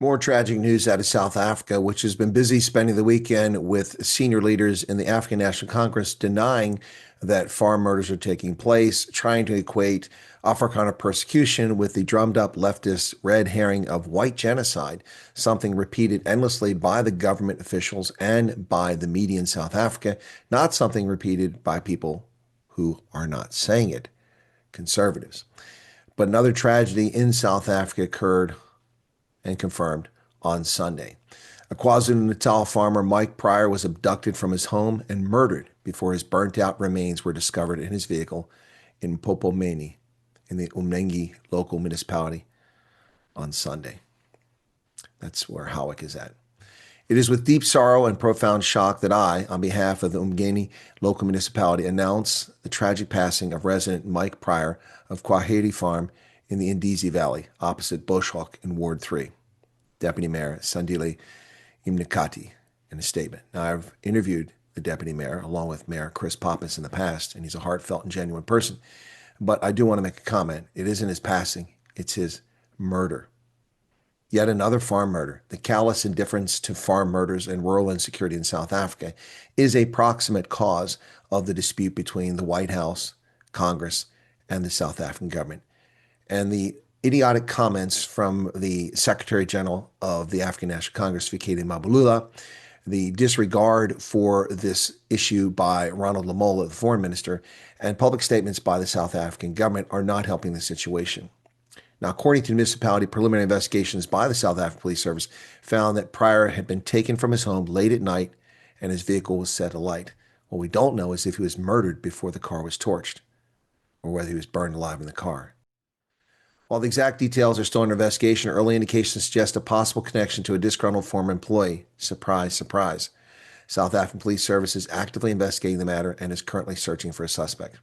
More tragic news out of South Africa, which has been busy spending the weekend with senior leaders in the African National Congress denying that farm murders are taking place, trying to equate Afrikaner persecution with the drummed up leftist red herring of white genocide, something repeated endlessly by the government officials and by the media in South Africa, not something repeated by people who are not saying it, conservatives. But another tragedy in South Africa occurred and confirmed on Sunday. A Natal farmer, Mike Pryor, was abducted from his home and murdered before his burnt-out remains were discovered in his vehicle in Popomeni, in the Umnengi local municipality on Sunday. That's where Howick is at. It is with deep sorrow and profound shock that I, on behalf of the Umgeni local municipality, announce the tragic passing of resident Mike Pryor of Kwaheri Farm in the Indizi Valley, opposite Bushhawk in Ward 3. Deputy Mayor Sandile Imnikati in a statement. Now, I've interviewed the deputy mayor along with Mayor Chris Pappas in the past, and he's a heartfelt and genuine person. But I do want to make a comment. It isn't his passing, it's his murder. Yet another farm murder. The callous indifference to farm murders and rural insecurity in South Africa is a proximate cause of the dispute between the White House, Congress, and the South African government. And the idiotic comments from the Secretary General of the African National Congress, Fikile Mbalula, the disregard for this issue by Ronald Lamola, the foreign minister, and public statements by the South African government are not helping the situation. Now, according to municipality, preliminary investigations by the South African Police Service found that Pryor had been taken from his home late at night and his vehicle was set alight. What we don't know is if he was murdered before the car was torched or whether he was burned alive in the car. While the exact details are still under investigation, early indications suggest a possible connection to a disgruntled former employee. Surprise, surprise. South African Police Service is actively investigating the matter and is currently searching for a suspect.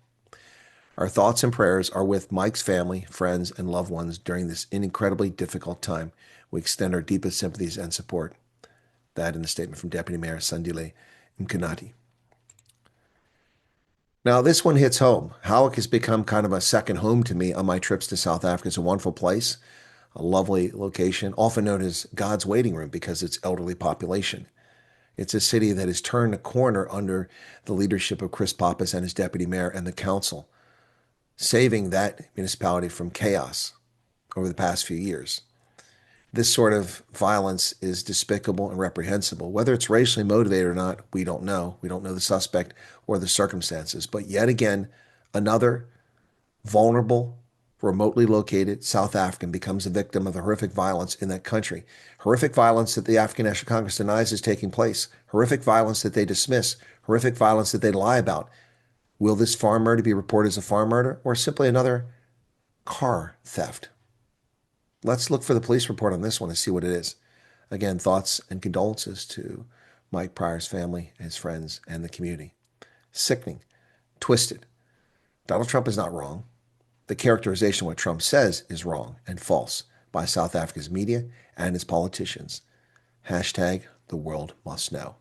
Our thoughts and prayers are with Mike's family, friends, and loved ones during this incredibly difficult time. We extend our deepest sympathies and support. That in the statement from Deputy Mayor Sandile Mkanati. Now, this one hits home. Howick has become kind of a second home to me on my trips to South Africa. It's a wonderful place, a lovely location, often known as God's waiting room because of its elderly population. It's a city that has turned a corner under the leadership of Chris Pappas and his deputy mayor and the council, saving that municipality from chaos over the past few years. This sort of violence is despicable and reprehensible. Whether it's racially motivated or not, we don't know. We don't know the suspect or the circumstances. But yet again, another vulnerable, remotely located South African becomes a victim of the horrific violence in that country. Horrific violence that the African National Congress denies is taking place. Horrific violence that they dismiss. Horrific violence that they lie about. Will this farm murder be reported as a farm murder or simply another car theft? Let's look for the police report on this one and see what it is. Again, thoughts and condolences to Mike Pryor's family, his friends, and the community. Sickening, twisted. Donald Trump is not wrong. The characterization of what Trump says is wrong and false by South Africa's media and its politicians. Hashtag the world must know.